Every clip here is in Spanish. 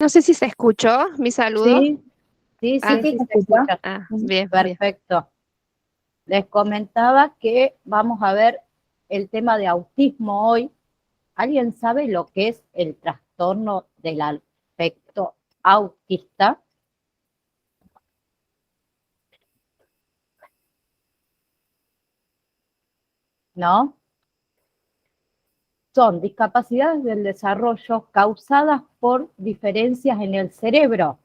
No sé si se escuchó mi saludo. Sí, sí, Ah, sí, Sí, sí, se se escucha. escucha. Ujú. bien, bien. Perfecto. Les comentaba que vamos a ver el tema de autismo hoy. ¿Alguien sabe lo que es el trastorno del afecto autista? ¿No? Son discapacidades del desarrollo causadas por diferencias en el cerebro.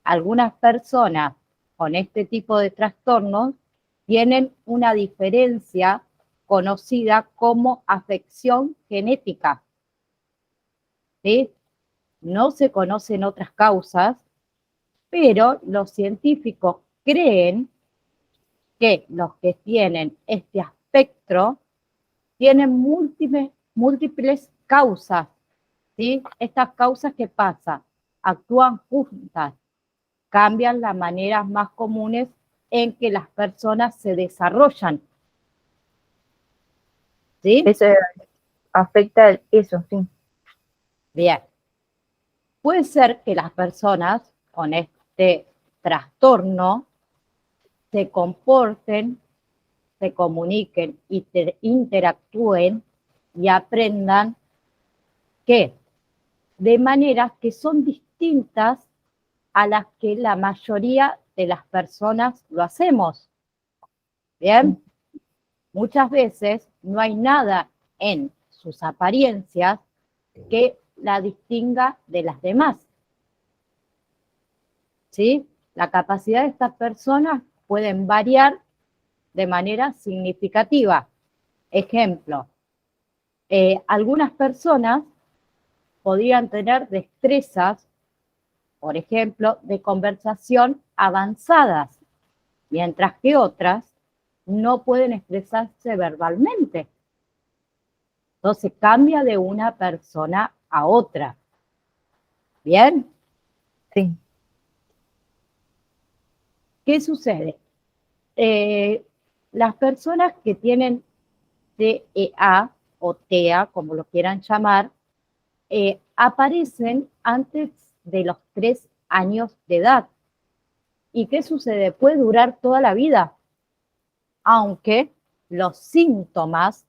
Algunas personas con este tipo de trastornos tienen una diferencia conocida como afección genética, ¿sí? No se conocen otras causas, pero los científicos creen que los que tienen este espectro tienen múltiples causas, ¿sí? Estas causas, ¿qué pasa? Actúan juntas, cambian las maneras más comunes en que las personas se desarrollan, ¿sí? Eso afecta eso, sí. Bien, puede ser que las personas con este trastorno se comporten, se comuniquen, interactúen y aprendan que de maneras que son distintas a las que la mayoría de las personas lo hacemos. Bien, muchas veces no hay nada en sus apariencias que la distinga de las demás. ¿Sí? La capacidad de estas personas pueden variar de manera significativa. Ejemplo, algunas personas podrían tener destrezas, por ejemplo, de conversación avanzadas, mientras que otras no pueden expresarse verbalmente. Entonces cambia de una persona a otra. ¿Bien? Sí. ¿Qué sucede? Eh, las personas que tienen TEA o TEA, como lo quieran llamar, aparecen antes de los 3 años de edad. ¿Y qué sucede? Puede durar toda la vida, aunque los síntomas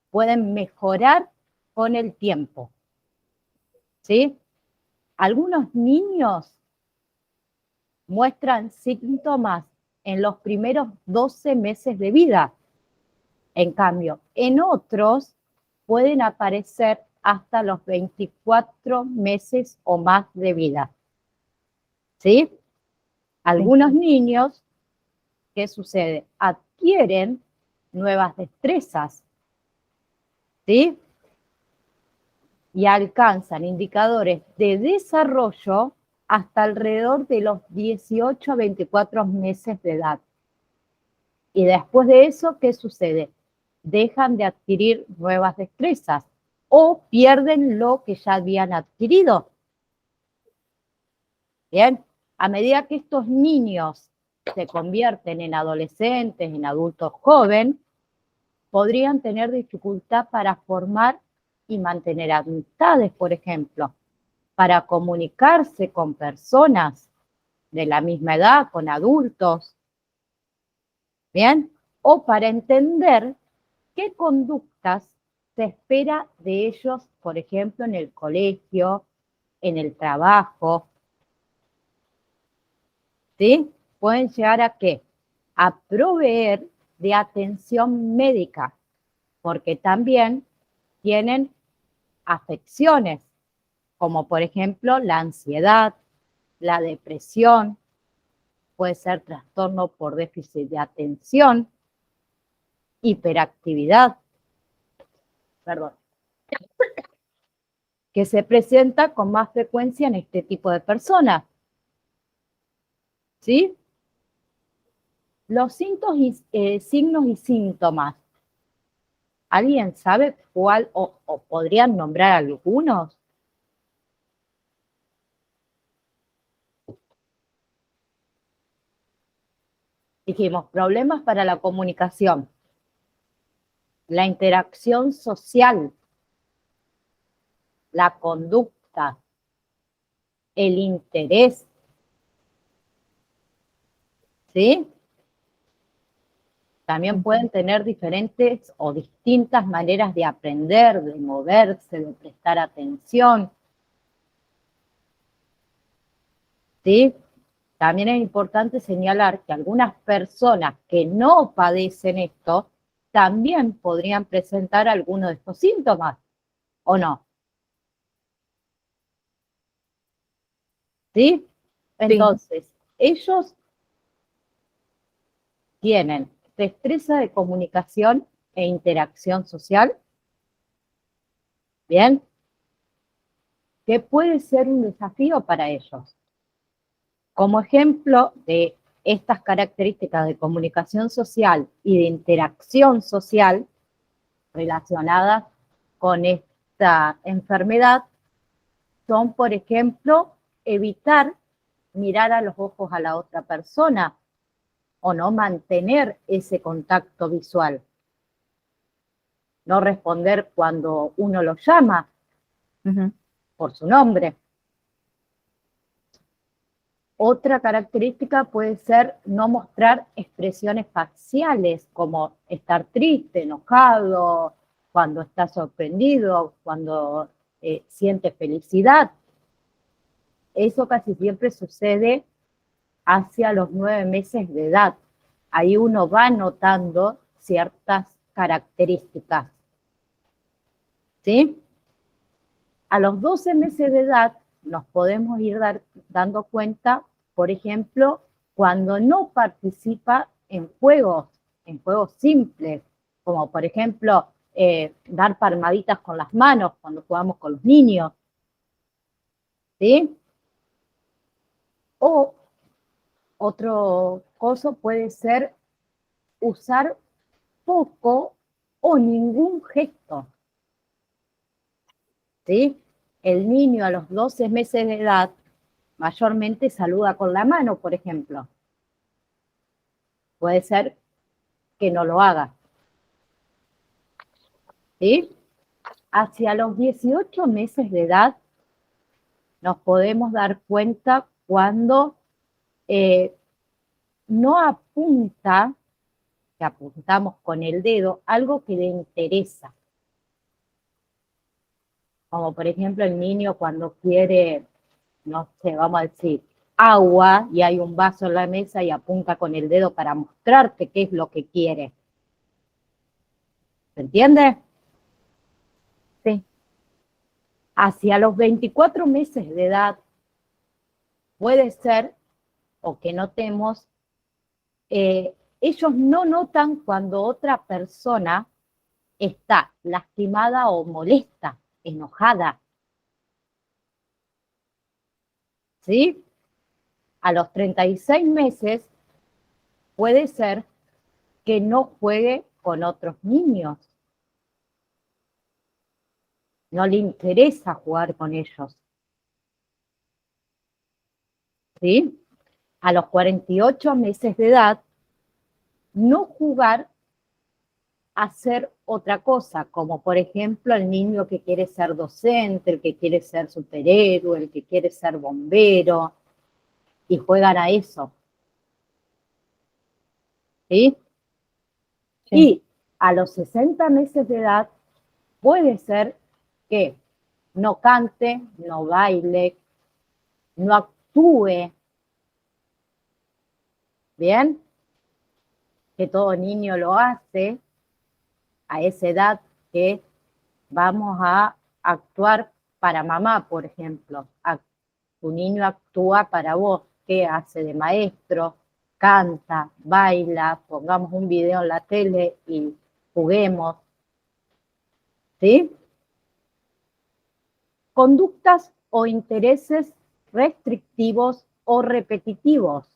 pueden mejorar con el tiempo. ¿Sí? Algunos niños muestran síntomas en los primeros 12 meses de vida. En cambio, en otros pueden aparecer hasta los 24 meses o más de vida. ¿Sí? Sí. Algunos niños, ¿qué sucede? Adquieren nuevas destrezas, ¿sí? Y alcanzan indicadores de desarrollo hasta alrededor de los 18 a 24 meses de edad. Y después de eso, ¿qué sucede? Dejan de adquirir nuevas destrezas o pierden lo que ya habían adquirido. Bien, a medida que estos niños se convierten en adolescentes, en adultos jóvenes, podrían tener dificultad para formar y mantener amistades, por ejemplo, para comunicarse con personas de la misma edad, con adultos, ¿bien? O para entender qué conductas se espera de ellos, por ejemplo, en el colegio, en el trabajo, ¿sí? Pueden llegar a qué? A proveer de atención médica, porque también tienen afecciones, como por ejemplo la ansiedad, la depresión, puede ser trastorno por déficit de atención, hiperactividad, perdón, que se presenta con más frecuencia en este tipo de personas. ¿Sí? Los signos y síntomas. ¿Alguien sabe cuál o podrían nombrar algunos? Dijimos, problemas para la comunicación, la interacción social, la conducta, el interés, ¿sí? También pueden tener diferentes o distintas maneras de aprender, de moverse, de prestar atención, ¿sí? También es importante señalar que algunas personas que no padecen esto también podrían presentar alguno de estos síntomas, ¿o no? ¿Sí? Entonces, ellos tienen destreza de comunicación e interacción social, ¿bien? Que puede ser un desafío para ellos. Como ejemplo de estas características de comunicación social y de interacción social relacionadas con esta enfermedad son, por ejemplo, evitar mirar a los ojos a la otra persona o no mantener ese contacto visual, no responder cuando uno lo llama por su nombre. Otra característica puede ser no mostrar expresiones faciales como estar triste, enojado, cuando está sorprendido, cuando siente felicidad. Eso casi siempre sucede hacia los 9 meses de edad. Ahí uno va notando ciertas características. ¿Sí? A los 12 meses de edad nos podemos ir dando cuenta, por ejemplo, cuando no participa en juegos simples, como por ejemplo dar palmaditas con las manos cuando jugamos con los niños, ¿sí? O otro coso puede ser usar poco o ningún gesto, ¿sí? El niño a los 12 meses de edad mayormente saluda con la mano, por ejemplo. Puede ser que no lo haga, ¿sí? Hacia los 18 meses de edad nos podemos dar cuenta cuando no apunta, que apuntamos con el dedo, algo que le interesa. Como por ejemplo el niño cuando quiere, no sé, vamos a decir, agua y hay un vaso en la mesa y apunta con el dedo para mostrarte qué es lo que quiere. ¿Se entiende? Sí. Hacia los 24 meses de edad puede ser, o que notemos, ellos no notan cuando otra persona está lastimada o molesta, enojada. ¿Sí? A los 36 meses puede ser que no juegue con otros niños. No le interesa jugar con ellos. ¿Sí? A los 48 meses de edad, no jugar a hacer otra cosa, como por ejemplo el niño que quiere ser docente, el que quiere ser superhéroe, el que quiere ser bombero, y juegan a eso. ¿Sí? Sí. Y a los 60 meses de edad puede ser que no cante, no baile, no actúe, ¿bien? Que todo niño lo hace a esa edad que vamos a actuar para mamá, por ejemplo. Tu niño actúa para vos, ¿qué hace de maestro? Canta, baila, pongamos un video en la tele y juguemos, ¿sí? Conductas o intereses restrictivos o repetitivos.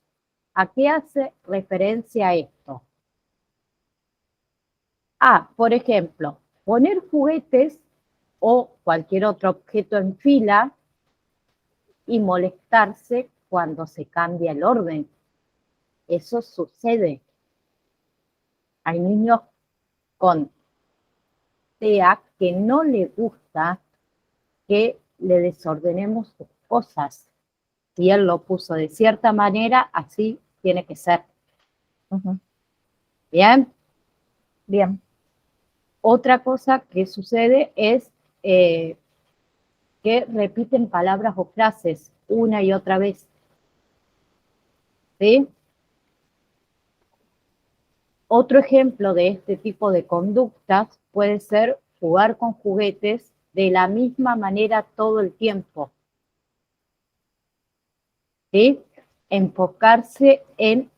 ¿A qué hace referencia esto? Por ejemplo, poner juguetes o cualquier otro objeto en fila y molestarse cuando se cambia el orden. Eso sucede. Hay niños con TEA que no les gusta que le desordenemos sus cosas. Si él lo puso de cierta manera, así tiene que ser. ¿Bien? Bien. Otra cosa que sucede es que repiten palabras o frases una y otra vez. ¿Sí? Otro ejemplo de este tipo de conductas puede ser jugar con juguetes de la misma manera todo el tiempo. ¿Sí? Enfocarse en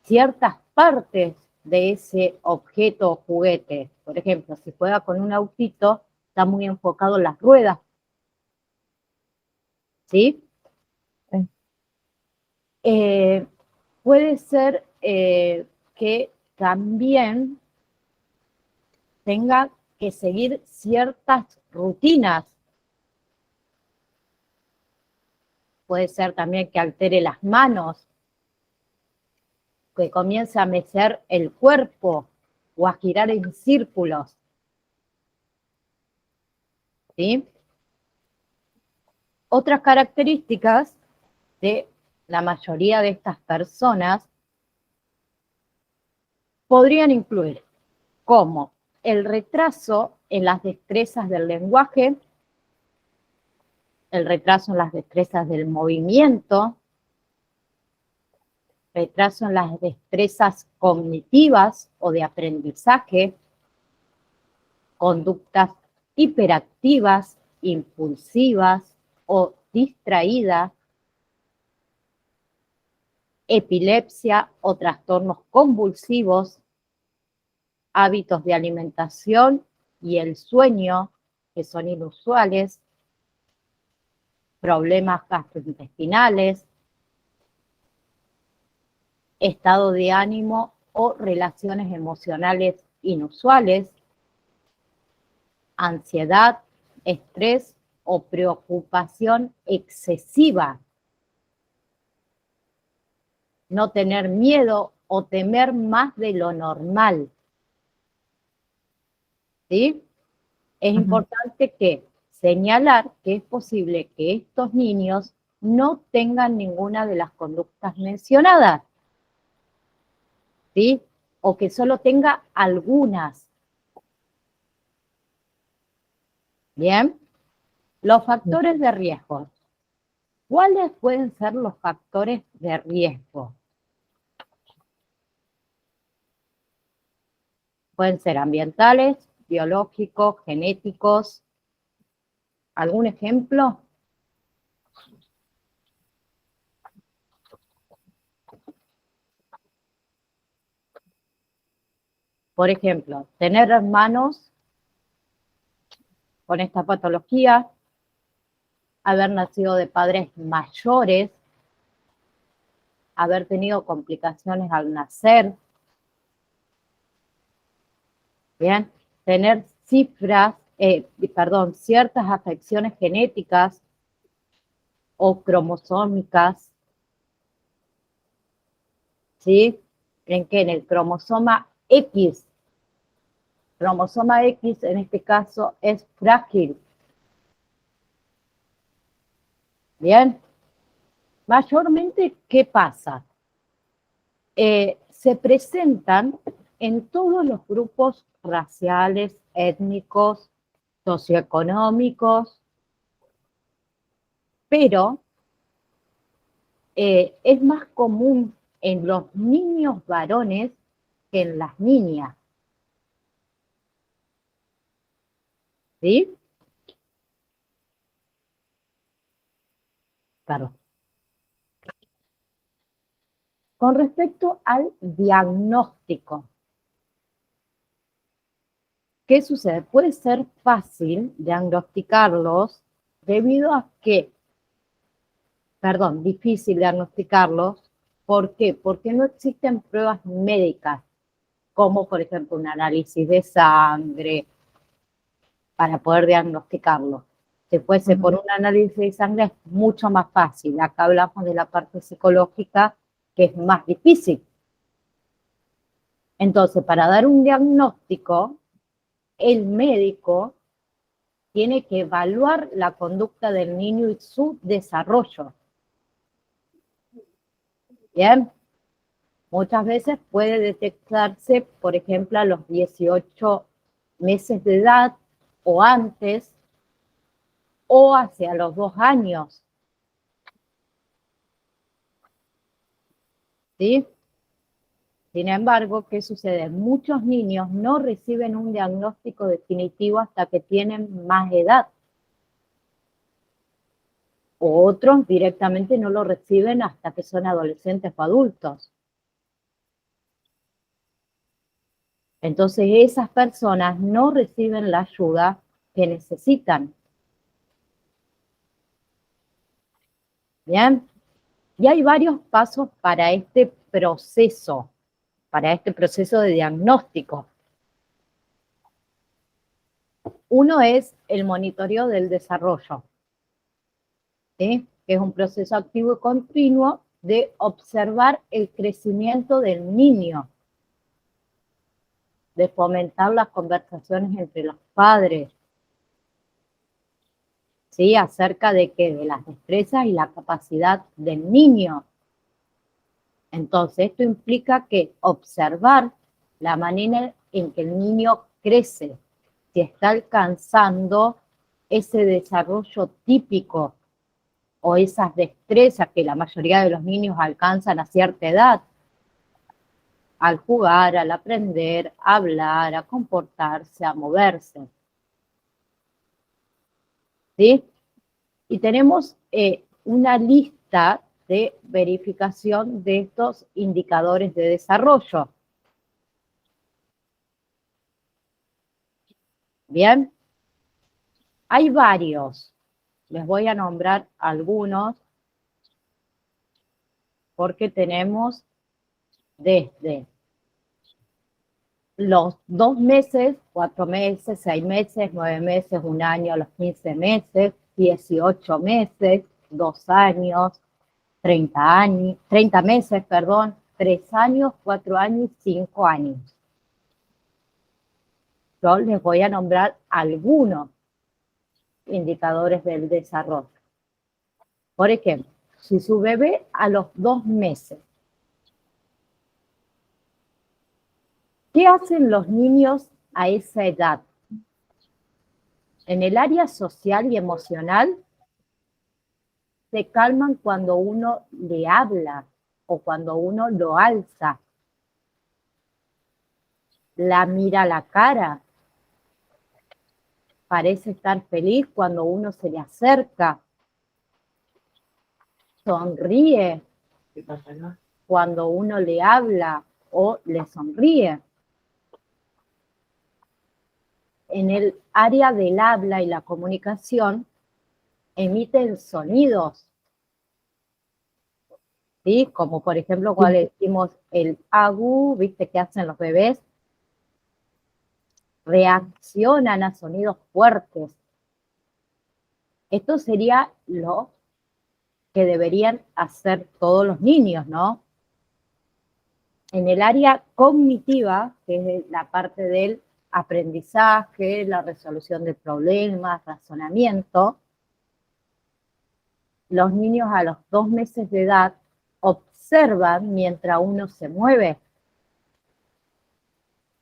ciertas partes de ese objeto o juguete. Por ejemplo, si juega con un autito, está muy enfocado en las ruedas. ¿Sí? Sí. Puede ser que también tenga que seguir ciertas rutinas. Puede ser también que altere las manos, que comience a mecer el cuerpo o a girar en círculos. ¿Sí? Otras características de la mayoría de estas personas podrían incluir como el retraso en las destrezas del lenguaje, el retraso en las destrezas del movimiento, retraso en las destrezas cognitivas o de aprendizaje, conductas hiperactivas, impulsivas o distraídas, epilepsia o trastornos convulsivos, hábitos de alimentación y el sueño que son inusuales, problemas gastrointestinales, estado de ánimo o relaciones emocionales inusuales, ansiedad, estrés o preocupación excesiva, no tener miedo o temer más de lo normal. ¿Sí? Es importante que señalar que es posible que estos niños no tengan ninguna de las conductas mencionadas, ¿sí? O que solo tenga algunas. Bien, los factores de riesgo. ¿Cuáles pueden ser los factores de riesgo? Pueden ser ambientales, biológicos, genéticos. ¿Algún ejemplo? Por ejemplo, tener hermanos con esta patología, haber nacido de padres mayores, haber tenido complicaciones al nacer, ¿bien? Tener ciertas afecciones genéticas o cromosómicas, ¿sí? ¿En qué? En el cromosoma X. Cromosoma X en este caso es frágil. ¿Bien? Mayormente, ¿qué pasa? Se presentan en todos los grupos raciales, étnicos, socioeconómicos, pero es más común en los niños varones que en las niñas. ¿Sí? Perdón. Con respecto al diagnóstico, ¿qué sucede? Puede ser fácil diagnosticarlos debido a que, difícil diagnosticarlos. ¿Por qué? Porque no existen pruebas médicas, como por ejemplo un análisis de sangre, para poder diagnosticarlo. Si fuese por un análisis de sangre es mucho más fácil. Acá hablamos de la parte psicológica, que es más difícil. Entonces, para dar un diagnóstico, el médico tiene que evaluar la conducta del niño y su desarrollo. Bien, muchas veces puede detectarse, por ejemplo, a los 18 meses de edad o antes o hacia los 2 años. ¿Sí? Sin embargo, ¿qué sucede? Muchos niños no reciben un diagnóstico definitivo hasta que tienen más edad. O otros directamente no lo reciben hasta que son adolescentes o adultos. Entonces esas personas no reciben la ayuda que necesitan. ¿Bien? Y hay varios pasos para este proceso de diagnóstico. Uno es el monitoreo del desarrollo, ¿sí? Que es un proceso activo y continuo de observar el crecimiento del niño, de fomentar las conversaciones entre los padres, ¿sí? Acerca de las destrezas y la capacidad del niño. Entonces, esto implica que observar la manera en que el niño crece, si está alcanzando ese desarrollo típico o esas destrezas que la mayoría de los niños alcanzan a cierta edad, al jugar, al aprender, a hablar, a comportarse, a moverse. ¿Sí? Y tenemos una lista de verificación de estos indicadores de desarrollo. Bien, hay varios. Les voy a nombrar algunos porque tenemos desde los 2 meses, 4 meses, 6 meses, 9 meses, 1 año, los 15 meses, 18 meses, 2 años, 30 meses, perdón, 3 años, 4 años y 5 años. Yo les voy a nombrar algunos indicadores del desarrollo. Por ejemplo, si su bebé a los 2 meses, ¿qué hacen los niños a esa edad? En el área social y emocional, se calman cuando uno le habla o cuando uno lo alza. La mira a la cara. Parece estar feliz cuando uno se le acerca. Sonríe cuando uno le habla o le sonríe. En el área del habla y la comunicación, emiten sonidos, ¿sí? Como por ejemplo cuando decimos el agu, ¿viste qué hacen los bebés? Reaccionan a sonidos fuertes. Esto sería lo que deberían hacer todos los niños, ¿no? En el área cognitiva, que es la parte del aprendizaje, la resolución de problemas, razonamiento, los niños a los 2 meses de edad observan mientras uno se mueve.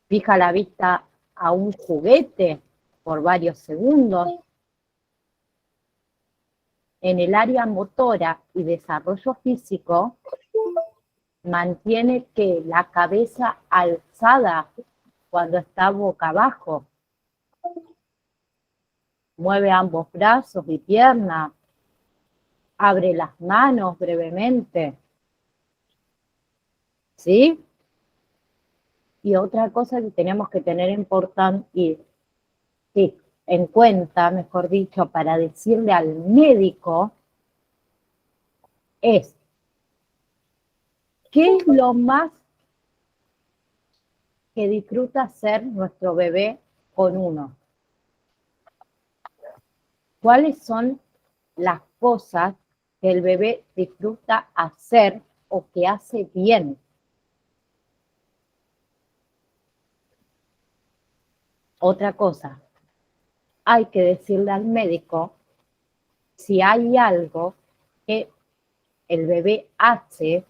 Fija la vista a un juguete por varios segundos. En el área motora y desarrollo físico, mantiene que la cabeza alzada cuando está boca abajo. Mueve ambos brazos y piernas. Abre las manos brevemente. ¿Sí? Y otra cosa que tenemos que tener en cuenta, mejor dicho, para decirle al médico, es ¿qué es lo más que disfruta hacer nuestro bebé con uno? ¿Cuáles son las cosas que el bebé disfruta hacer o que hace bien? Otra cosa, hay que decirle al médico si hay algo que el bebé hace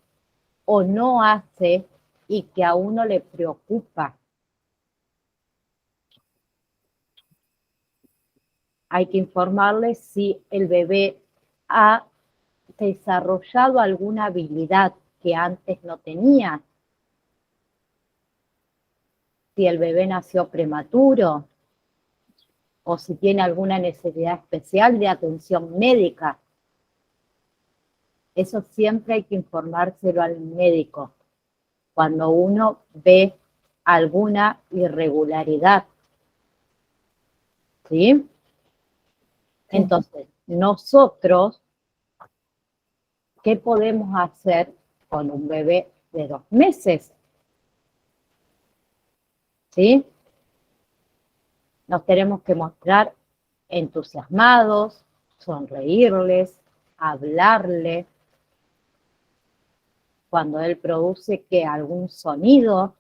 o no hace y que a uno le preocupa. Hay que informarle si el bebé ha desarrollado alguna habilidad que antes no tenía. Si el bebé nació prematuro o si tiene alguna necesidad especial de atención médica. Eso siempre hay que informárselo al médico cuando uno ve alguna irregularidad. ¿Sí? Entonces, nosotros, ¿qué podemos hacer con un bebé de 2 meses? ¿Sí? Nos tenemos que mostrar entusiasmados, sonreírles, hablarle. Cuando él produce que algún sonido,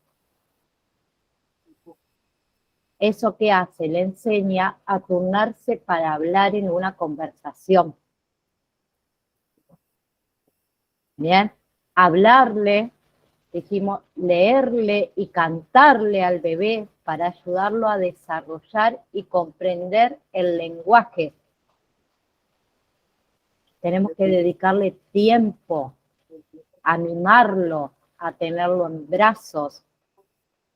¿eso qué hace? Le enseña a turnarse para hablar en una conversación. Bien, hablarle, dijimos, leerle y cantarle al bebé para ayudarlo a desarrollar y comprender el lenguaje. Tenemos que dedicarle tiempo a mimarlo, a tenerlo en brazos.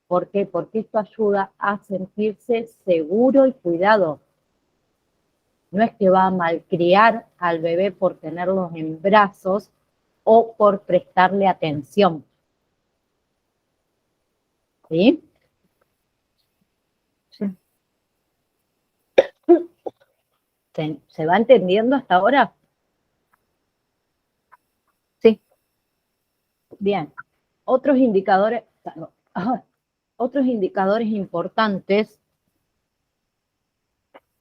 ¿Por qué? Porque esto ayuda a sentirse seguro y cuidado. No es que va a malcriar al bebé por tenerlos en brazos o por prestarle atención. ¿Sí? Sí. ¿Se va entendiendo hasta ahora? Sí. Bien. Otros indicadores importantes,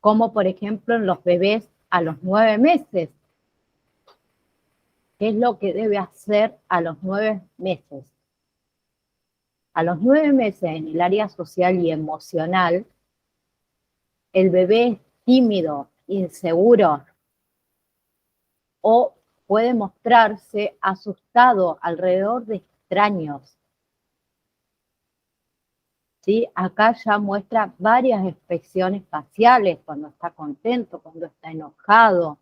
como por ejemplo en los bebés a los 9 meses. ¿Qué es lo que debe hacer a los 9 meses? A los 9 meses en el área social y emocional, el bebé es tímido, inseguro o puede mostrarse asustado alrededor de extraños. ¿Sí? Acá ya muestra varias expresiones faciales, cuando está contento, cuando está enojado.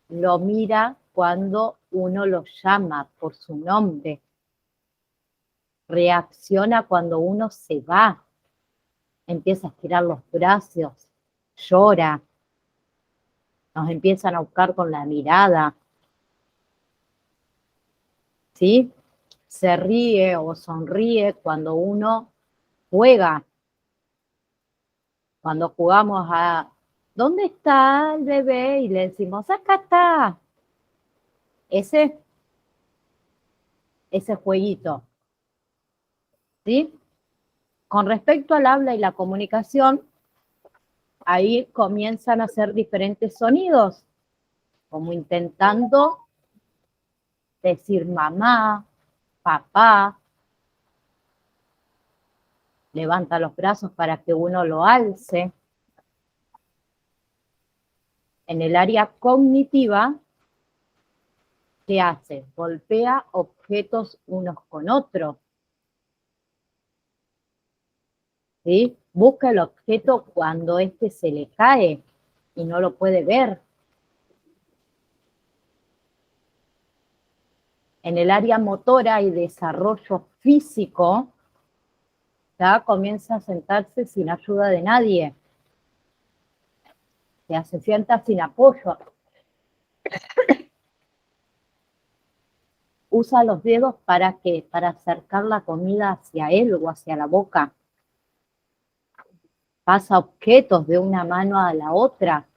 Lo mira cuando uno lo llama por su nombre. Reacciona cuando uno se va. Empieza a estirar los brazos, llora. Nos empiezan a buscar con la mirada. ¿Sí? Se ríe o sonríe cuando uno juega. Cuando jugamos a ¿dónde está el bebé? Y le decimos, acá está. Ese jueguito. ¿Sí? Con respecto al habla y la comunicación, ahí comienzan a hacer diferentes sonidos, como intentando decir mamá, papá, levanta los brazos para que uno lo alce. En el área cognitiva, ¿qué hace? Golpea objetos unos con otros. ¿Sí? Busca el objeto cuando éste se le cae y no lo puede ver. En el área motora y desarrollo físico, ya comienza a sentarse sin ayuda de nadie. Ya se sienta sin apoyo. Usa los dedos ¿para qué? Para acercar la comida hacia él o hacia la boca. Pasa objetos de una mano a la otra.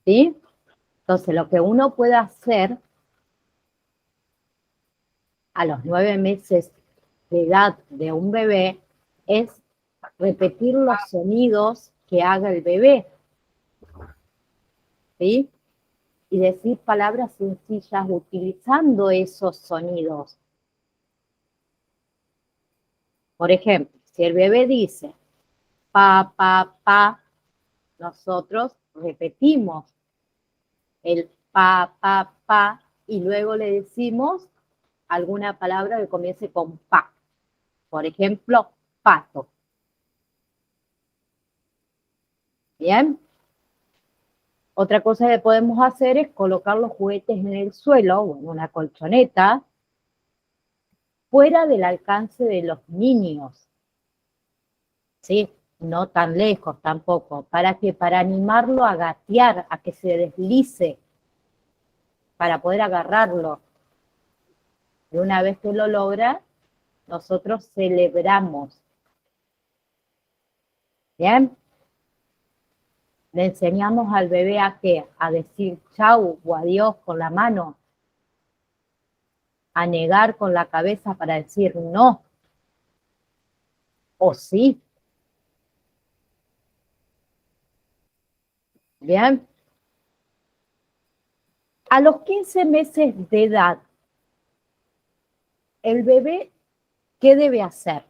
¿Sí? Entonces, lo que uno puede hacer a los 9 meses de edad de un bebé es repetir los sonidos que haga el bebé. ¿Sí? Y decir palabras sencillas utilizando esos sonidos. Por ejemplo, si el bebé dice pa, pa, pa, nosotros repetimos el pa, y luego le decimos alguna palabra que comience con pa. Por ejemplo, pato. ¿Bien? Otra cosa que podemos hacer es colocar los juguetes en el suelo o en una colchoneta, fuera del alcance de los niños. ¿Sí? No tan lejos tampoco. ¿Para qué? Para animarlo a gatear, a que se deslice, para poder agarrarlo. Y una vez que lo logra, nosotros celebramos. ¿Bien? Le enseñamos al bebé a qué, a decir chau o adiós con la mano, a negar con la cabeza para decir no o sí. Bien. A los 15 meses de edad, el bebé, ¿qué debe hacer?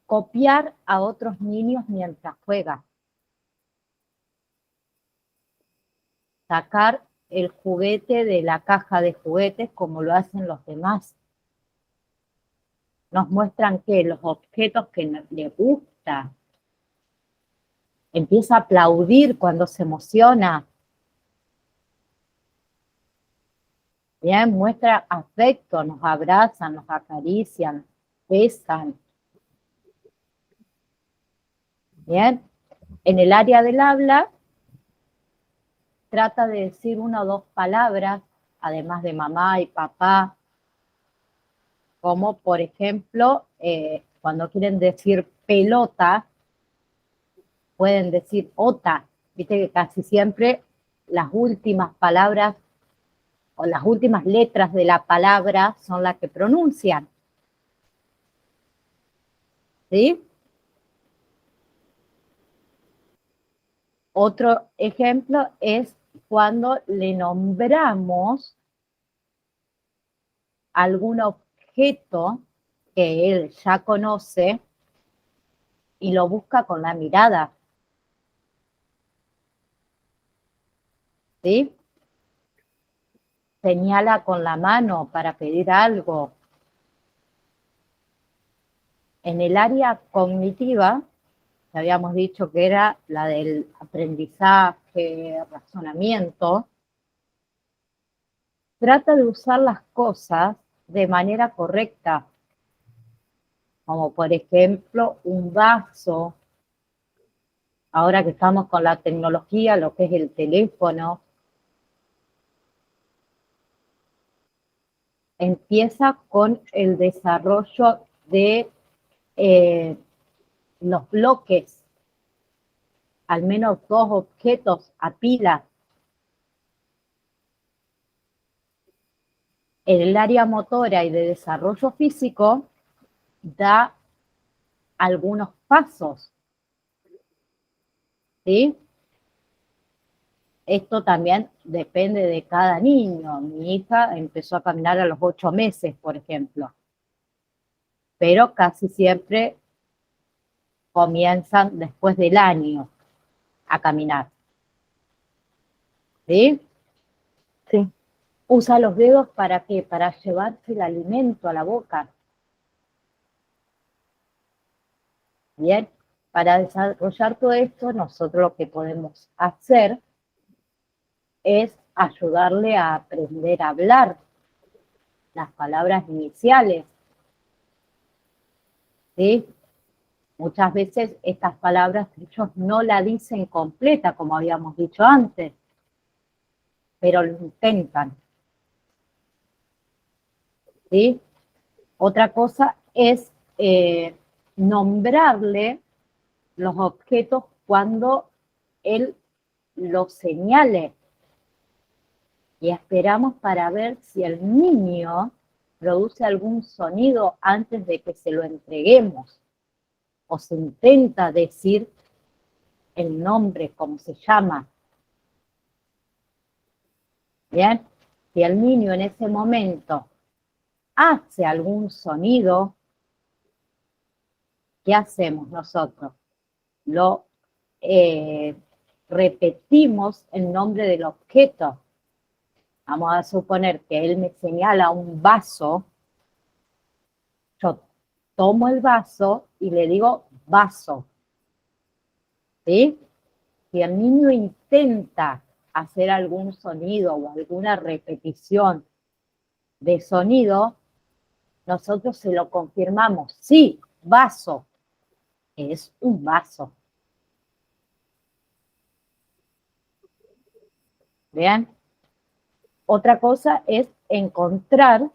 Copiar a otros niños mientras juega. Sacar el juguete de la caja de juguetes como lo hacen los demás. Nos muestran que los objetos que le gusta. Empieza a aplaudir cuando se emociona. Bien, muestra afecto, nos abrazan, nos acarician, besan. Bien, en el área del habla, trata de decir una o dos palabras, además de mamá y papá, como por ejemplo, cuando quieren decir pelota, pueden decir ota. Viste que casi siempre las últimas palabras o las últimas letras de la palabra son las que pronuncian. ¿Sí? Otro ejemplo es cuando le nombramos algún objeto que él ya conoce y lo busca con la mirada. ¿Sí? Señala con la mano para pedir algo. En el área cognitiva, habíamos dicho que era la del aprendizaje, razonamiento, trata de usar las cosas de manera correcta, como por ejemplo un vaso. Ahora que estamos con la tecnología, lo que es el teléfono, empieza con el desarrollo de los bloques, al menos 2 objetos a pila. En el área motora y de desarrollo físico, da algunos pasos. ¿Sí? Esto también depende de cada niño. Mi hija empezó a caminar a los 8 meses, por ejemplo. Pero casi siempre comienzan después del año a caminar. ¿Sí? Sí. Usa los dedos ¿para qué? Para llevarse el alimento a la boca. Bien, para desarrollar todo esto, nosotros lo que podemos hacer es ayudarle a aprender a hablar las palabras iniciales. ¿Sí? Muchas veces estas palabras ellos no la dicen completa, como habíamos dicho antes, pero lo intentan. ¿Sí? Otra cosa es nombrarle los objetos cuando él los señale. Y esperamos para ver si el niño produce algún sonido antes de que se lo entreguemos. O se intenta decir el nombre, cómo se llama. Bien, si el niño en ese momento hace algún sonido, ¿qué hacemos nosotros? Lo repetimos el nombre del objeto. Vamos a suponer que él me señala un vaso, yo tomo el vaso y le digo vaso, ¿sí? Si el niño intenta hacer algún sonido o alguna repetición de sonido, nosotros se lo confirmamos. Sí, vaso, es un vaso. ¿Bien? Otra cosa es encontrar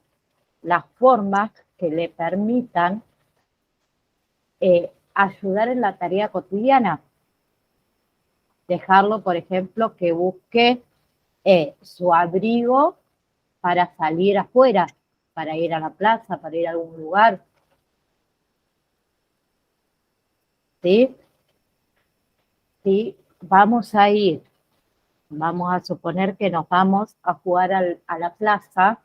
las formas que le permitan ayudar en la tarea cotidiana. Dejarlo, por ejemplo, que busque su abrigo para salir afuera, para ir a la plaza, para ir a algún lugar. ¿Sí? Sí, vamos a ir, vamos a suponer que nos vamos a jugar a la plaza,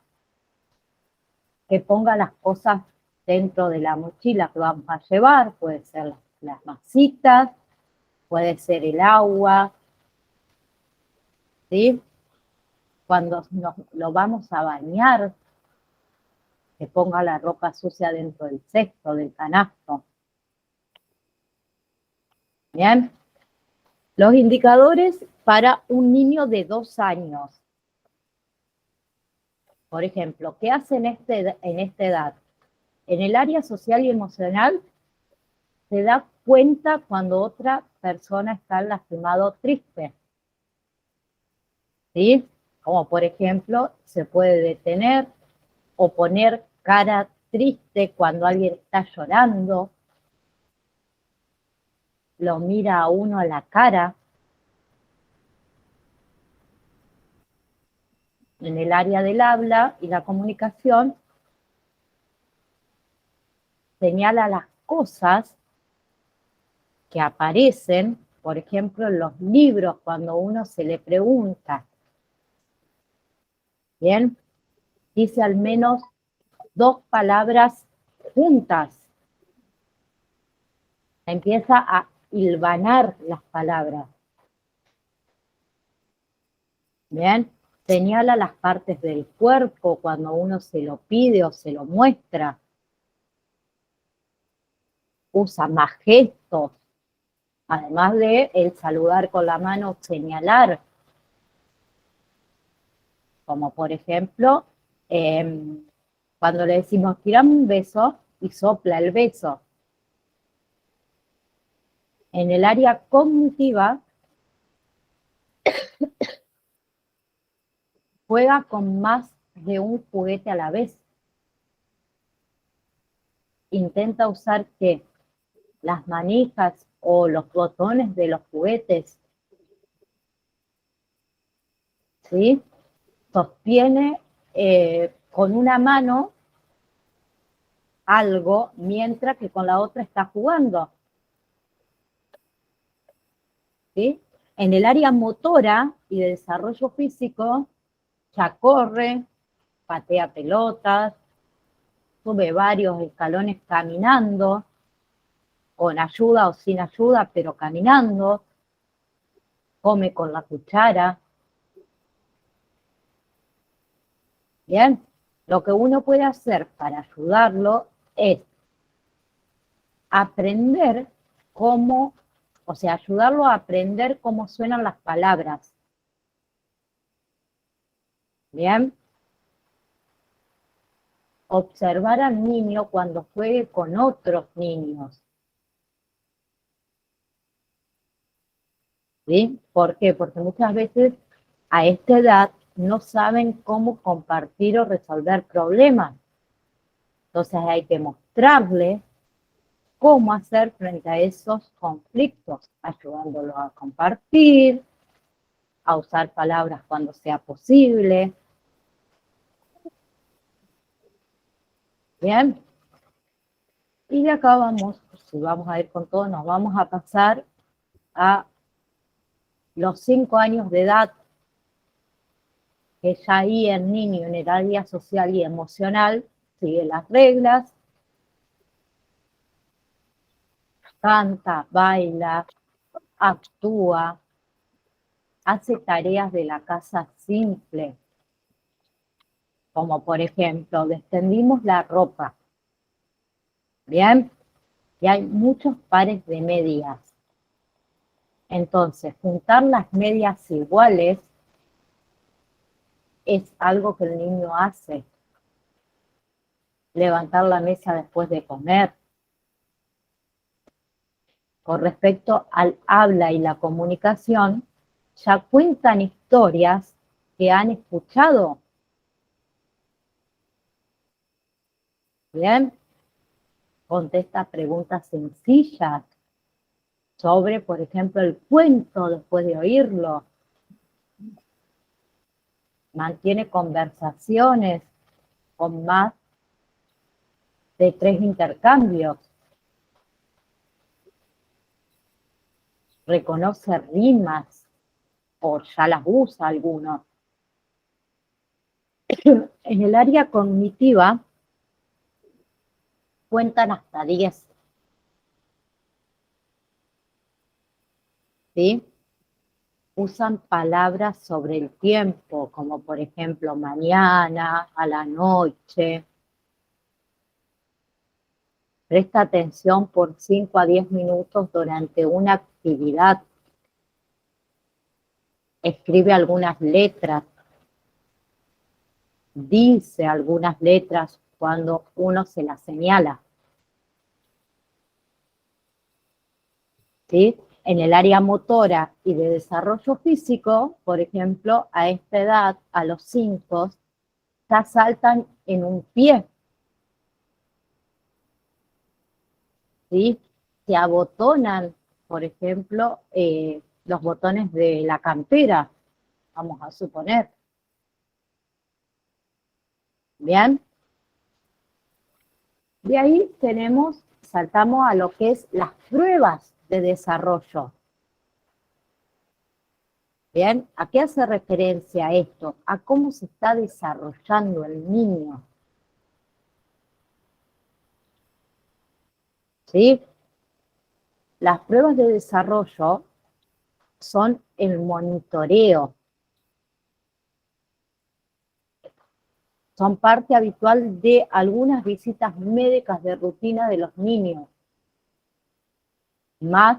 que ponga las cosas dentro de la mochila que vamos a llevar, puede ser las masitas, puede ser el agua, ¿sí? Cuando lo vamos a bañar, que ponga la ropa sucia dentro del cesto, del canasto. ¿Bien? Los indicadores para un niño de 2 años. Por ejemplo, ¿qué hace en esta edad? En el área social y emocional se da cuenta cuando otra persona está lastimado o triste. ¿Sí? Como por ejemplo, se puede detener o poner cara triste cuando alguien está llorando, lo mira a uno a la cara. En el área del habla y la comunicación, señala las cosas que aparecen, por ejemplo, en los libros, cuando uno se le pregunta, ¿bien? Dice al menos 2 palabras juntas. Empieza a hilvanar las palabras. ¿Bien? Señala las partes del cuerpo cuando uno se lo pide o se lo muestra. Usa más gestos, además de el saludar con la mano, señalar. Como por ejemplo, cuando le decimos tirame un beso y sopla el beso. En el área cognitiva, juega con más de un juguete a la vez. Intenta usar ¿qué? Las manijas o los botones de los juguetes. ¿Sí? Sostiene con una mano algo mientras que con la otra está jugando. ¿Sí? En el área motora y de desarrollo físico, ya corre, patea pelotas, sube varios escalones caminando, con ayuda o sin ayuda, pero caminando, come con la cuchara. Bien, lo que uno puede hacer para ayudarlo es aprender cómo, o sea, ayudarlo a aprender cómo suenan las palabras. Bien. Observar al niño cuando juegue con otros niños. ¿Sí? ¿Por qué? Porque muchas veces a esta edad no saben cómo compartir o resolver problemas. Entonces hay que mostrarle cómo hacer frente a esos conflictos, ayudándolos a compartir, a usar palabras cuando sea posible. Bien. Y de acá vamos, si vamos a ir con todo, nos vamos a pasar a los 5 años de edad, que ya ahí el niño en el área social y emocional sigue las reglas, canta, baila, actúa, hace tareas de la casa simples, como por ejemplo, extendimos la ropa, ¿bien? Y hay muchos pares de medias. Entonces, juntar las medias iguales es algo que el niño hace. Levantar la mesa después de comer. Con respecto al habla y la comunicación, ya cuentan historias que han escuchado. ¿Bien? Contesta preguntas sencillas sobre, por ejemplo, el cuento después de oírlo. Mantiene conversaciones con más de 3 intercambios. Reconoce rimas o ya las usa algunos. En el área cognitiva cuentan hasta 10. ¿Sí? Usan palabras sobre el tiempo, como por ejemplo mañana, a la noche. Presta atención por 5 a 10 minutos durante una actividad. Escribe algunas letras. Dice algunas letras cuando uno se las señala. ¿Sí? En el área motora y de desarrollo físico, por ejemplo, a esta edad, a los 5, ya saltan en un pie. ¿Sí? Se abotonan, por ejemplo, los botones de la campera, vamos a suponer. ¿Bien? De ahí saltamos a lo que es las pruebas de desarrollo. ¿Bien? ¿A qué hace referencia esto? A cómo se está desarrollando el niño. ¿Sí? Las pruebas de desarrollo son el monitoreo. Son parte habitual de algunas visitas médicas de rutina de los niños. Más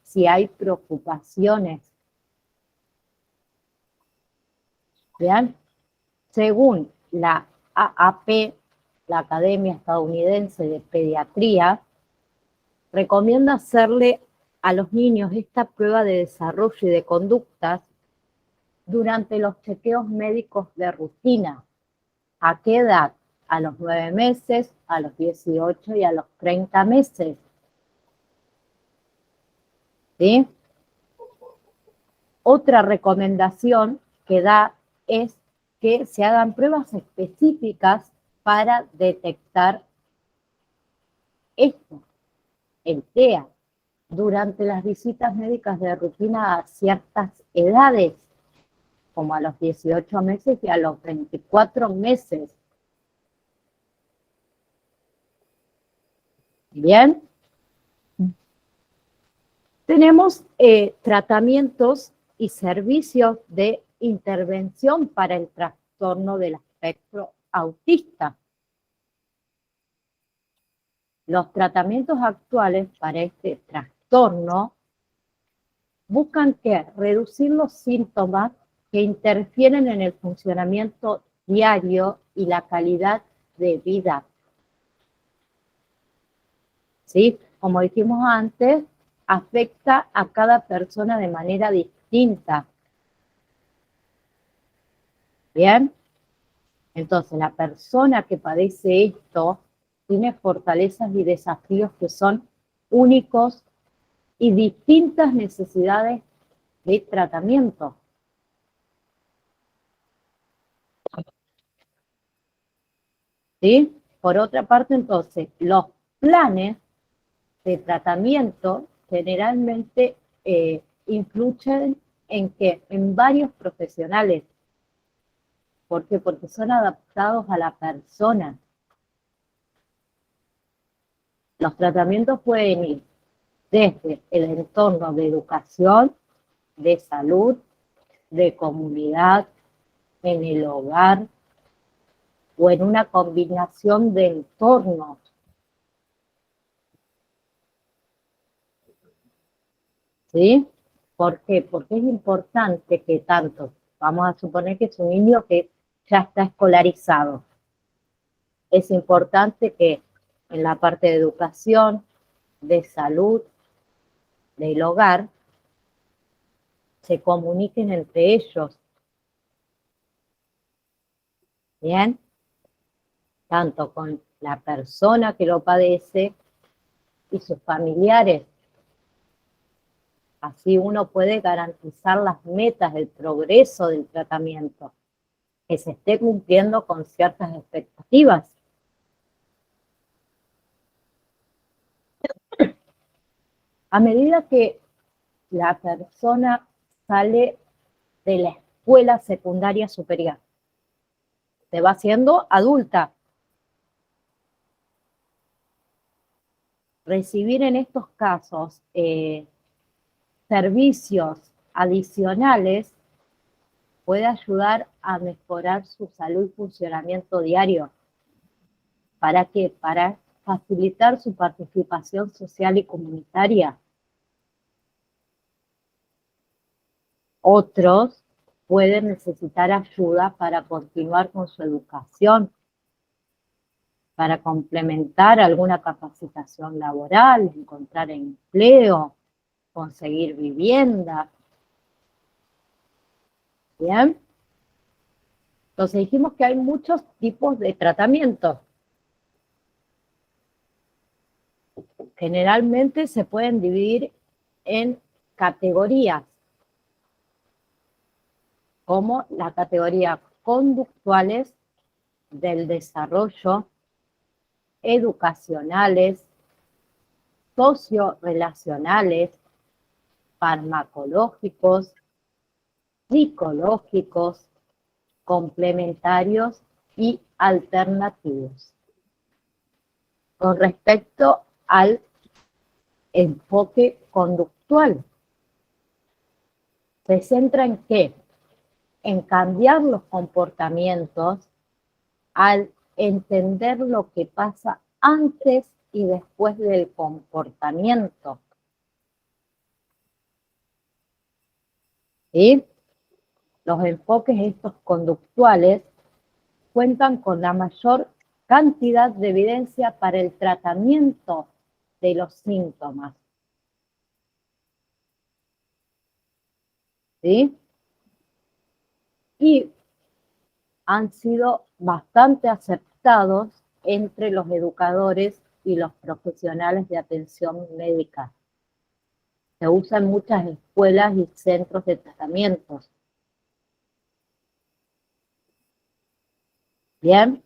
si hay preocupaciones. ¿Bien? Según la AAP, la Academia Estadounidense de Pediatría, recomienda hacerle a los niños esta prueba de desarrollo y de conductas durante los chequeos médicos de rutina. ¿A qué edad? A los 9 meses, a los 18 y a los 30 meses. ¿Sí? Otra recomendación que da es que se hagan pruebas específicas para detectar esto, el TEA, durante las visitas médicas de rutina a ciertas edades, como a los 18 meses y a los 24 meses. ¿Bien? Tenemos tratamientos y servicios de intervención para el trastorno del espectro autista. Los tratamientos actuales para este trastorno buscan reducir los síntomas que interfieren en el funcionamiento diario y la calidad de vida. ¿Sí? Como dijimos antes, afecta a cada persona de manera distinta. ¿Bien? Entonces, la persona que padece esto tiene fortalezas y desafíos que son únicos y distintas necesidades de tratamiento. ¿Sí? Por otra parte, entonces, los planes de tratamiento generalmente influyen en varios profesionales. ¿Por qué? Porque son adaptados a la persona. Los tratamientos pueden ir desde el entorno de educación, de salud, de comunidad, en el hogar o en una combinación de entornos. ¿Sí? ¿Por qué? Porque es importante que tanto, vamos a suponer que es un niño que ya está escolarizado. Es importante que en la parte de educación, de salud, del hogar, se comuniquen entre ellos. ¿Bien? Tanto con la persona que lo padece y sus familiares. Así uno puede garantizar las metas del progreso del tratamiento, que se esté cumpliendo con ciertas expectativas. A medida que la persona sale de la escuela secundaria superior, se va haciendo adulta. Recibir en estos casos servicios adicionales puede ayudar a mejorar su salud y funcionamiento diario. ¿Para qué? Para facilitar su participación social y comunitaria. Otros pueden necesitar ayuda para continuar con su educación, para complementar alguna capacitación laboral, encontrar empleo, conseguir vivienda. ¿Bien? Entonces dijimos que hay muchos tipos de tratamientos. Generalmente se pueden dividir en categorías, como la categoría conductuales, del desarrollo, educacionales, sociorelacionales, farmacológicos, psicológicos, complementarios y alternativos. Con respecto al enfoque conductual, se centra en qué? En cambiar los comportamientos al entender lo que pasa antes y después del comportamiento. ¿Sí? Los enfoques estos conductuales cuentan con la mayor cantidad de evidencia para el tratamiento de los síntomas. ¿Sí? Y han sido bastante aceptados entre los educadores y los profesionales de atención médica. Se usa en muchas escuelas y centros de tratamientos. Bien,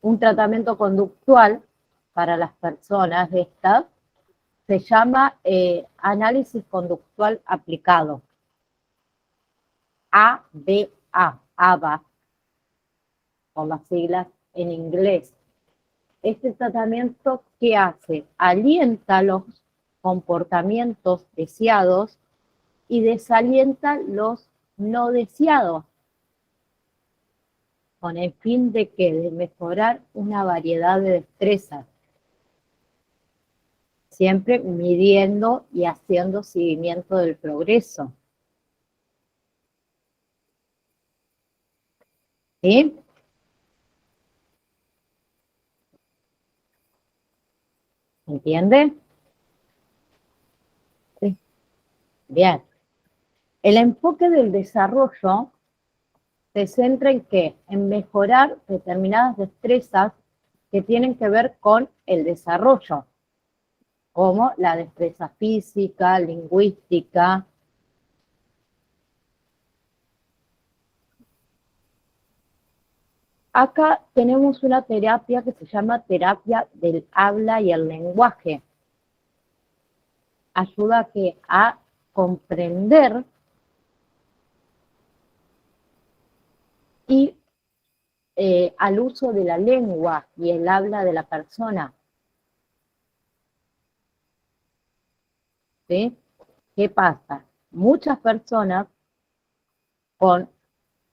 un tratamiento conductual para las personas estas se llama análisis conductual aplicado, ABA, ABA, con las siglas en inglés. Este tratamiento, ¿qué hace? Alienta los comportamientos deseados y desalienta los no deseados, con el fin de que de mejorar una variedad de destrezas, siempre midiendo y haciendo seguimiento del progreso. ¿Sí? ¿Entiende? Sí. Bien. El enfoque del desarrollo se centra en qué? En mejorar determinadas destrezas que tienen que ver con el desarrollo, como la destreza física, lingüística. Acá tenemos una terapia que se llama terapia del habla y el lenguaje. Ayuda a comprender y al uso de la lengua y el habla de la persona. ¿Sí? ¿Qué pasa? Muchas personas con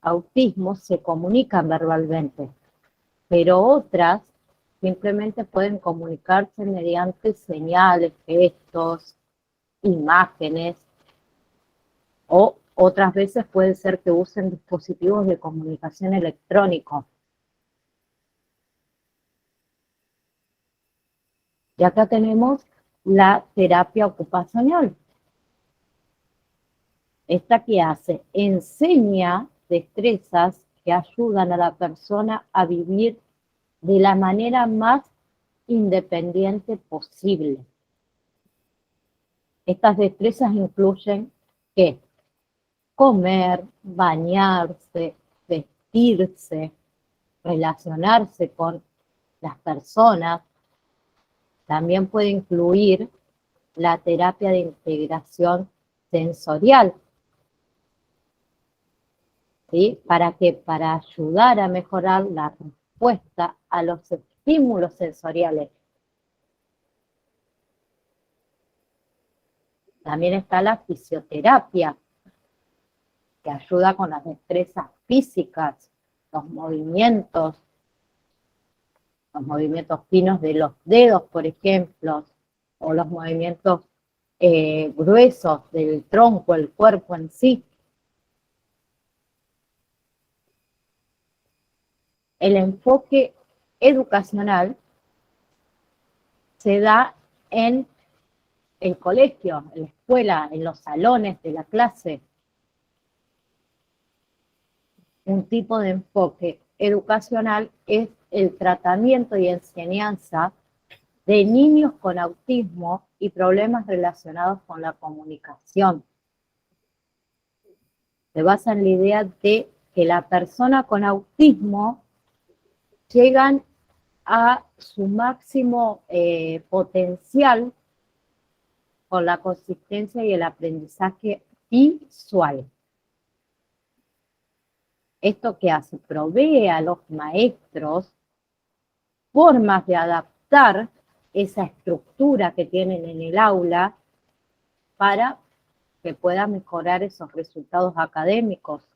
autismo se comunican verbalmente, pero otras simplemente pueden comunicarse mediante señales, gestos, imágenes, o otras veces puede ser que usen dispositivos de comunicación electrónico. Y acá tenemos la terapia ocupacional. ¿Esta qué hace? Enseña destrezas que ayudan a la persona a vivir de la manera más independiente posible. Estas destrezas incluyen ¿qué? Comer, bañarse, vestirse, relacionarse con las personas. También puede incluir la terapia de integración sensorial. ¿Sí? ¿Para qué? Para ayudar a mejorar la respuesta a los estímulos sensoriales. También está la fisioterapia, que ayuda con las destrezas físicas, los movimientos finos de los dedos, por ejemplo, o los movimientos gruesos del tronco, el cuerpo en sí. El enfoque educacional se da en el colegio, en la escuela, en los salones de la clase. Un tipo de enfoque educacional es el tratamiento y enseñanza de niños con autismo y problemas relacionados con la comunicación. Se basa en la idea de que la persona con autismo llegan a su máximo potencial con la consistencia y el aprendizaje visual. ¿Esto qué hace? Provee a los maestros formas de adaptar esa estructura que tienen en el aula para que pueda mejorar esos resultados académicos.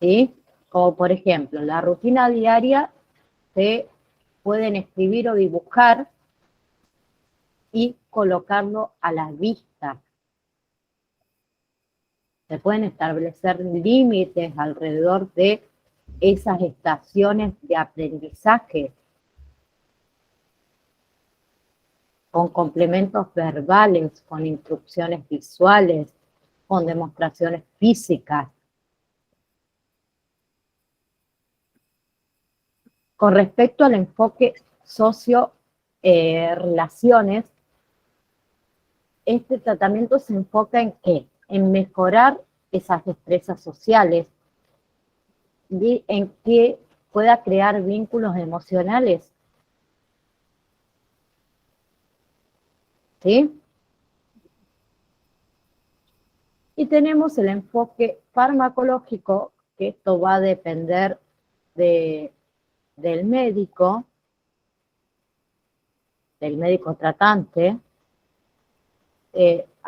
¿Sí? Como por ejemplo, en la rutina diaria se pueden escribir o dibujar y colocarlo a la vista. Se pueden establecer límites alrededor de esas estaciones de aprendizaje con complementos verbales, con instrucciones visuales, con demostraciones físicas. Con respecto al enfoque socio-relaciones, este tratamiento se enfoca en ¿qué? En mejorar esas destrezas sociales y en que pueda crear vínculos emocionales. ¿Sí? Y tenemos el enfoque farmacológico, que esto va a depender del médico tratante.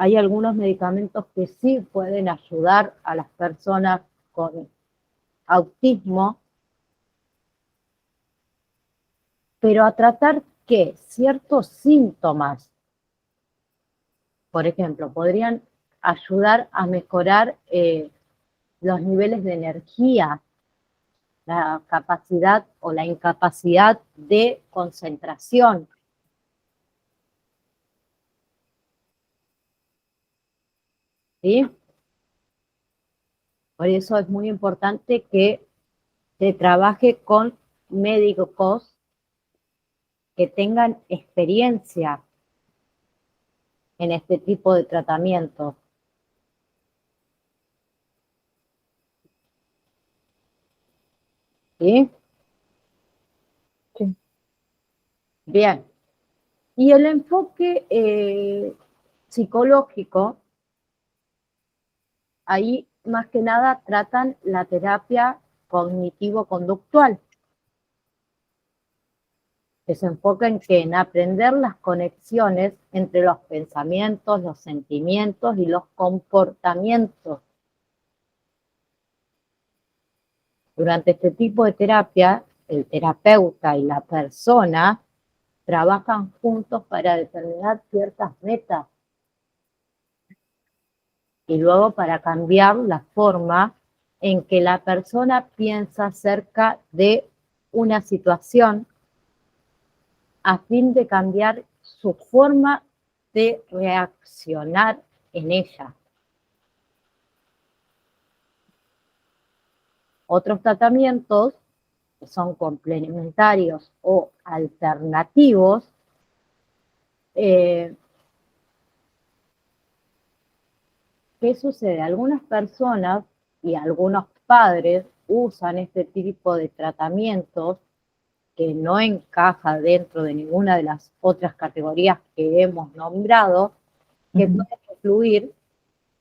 Hay algunos medicamentos que sí pueden ayudar a las personas con autismo, pero a tratar que ciertos síntomas, por ejemplo, podrían ayudar a mejorar los niveles de energía, la capacidad o la incapacidad de concentración. ¿Sí? Por eso es muy importante que se trabaje con médicos que tengan experiencia en este tipo de tratamiento. ¿Sí? Sí. Bien. Y el enfoque psicológico, ahí más que nada tratan la terapia cognitivo-conductual. que se enfoca en qué, en aprender las conexiones entre los pensamientos, los sentimientos y los comportamientos. Durante este tipo de terapia, el terapeuta y la persona trabajan juntos para determinar ciertas metas y luego para cambiar la forma en que la persona piensa acerca de una situación a fin de cambiar su forma de reaccionar en ella. Otros tratamientos que son complementarios o alternativos, ¿qué sucede? Algunas personas y algunos padres usan este tipo de tratamientos que no encaja dentro de ninguna de las otras categorías que hemos nombrado, que pueden incluir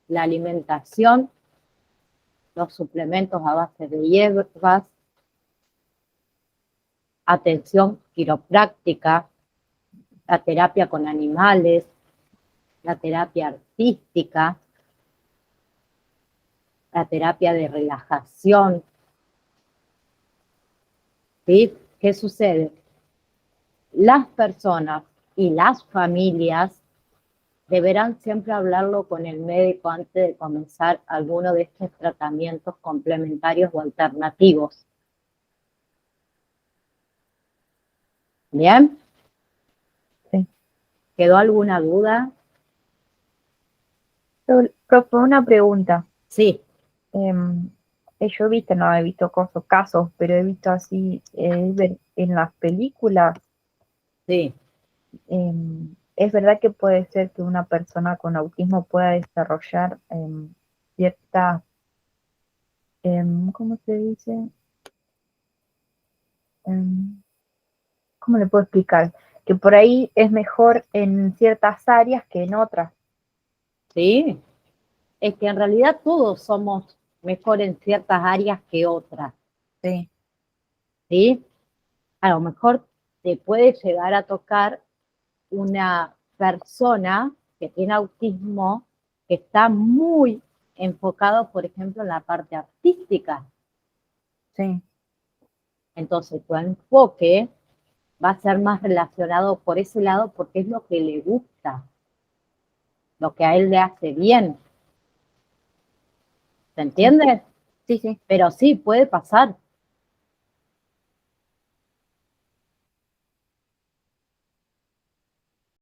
la alimentación, los suplementos a base de hierbas, atención quiropráctica, la terapia con animales, la terapia artística, la terapia de relajación. ¿Sí? ¿Qué sucede? Las personas y las familias deberán siempre hablarlo con el médico antes de comenzar alguno de estos tratamientos complementarios o alternativos. ¿Bien? Sí. ¿Quedó alguna duda? Profe, una pregunta. Sí. Yo he visto, no he visto casos, pero he visto así en las películas. Sí. Es verdad que puede ser que una persona con autismo pueda desarrollar ciertas, ¿cómo se dice? ¿Cómo le puedo explicar? Que por ahí es mejor en ciertas áreas que en otras. Sí. Es que en realidad todos somos mejor en ciertas áreas que otras. Sí. ¿Sí? A lo mejor te puede llegar a tocar una persona que tiene autismo que está muy enfocado, por ejemplo, en la parte artística. Sí. Entonces, tu enfoque va a ser más relacionado por ese lado porque es lo que le gusta, lo que a él le hace bien. ¿Se entiende? Sí, sí. Pero sí, puede pasar.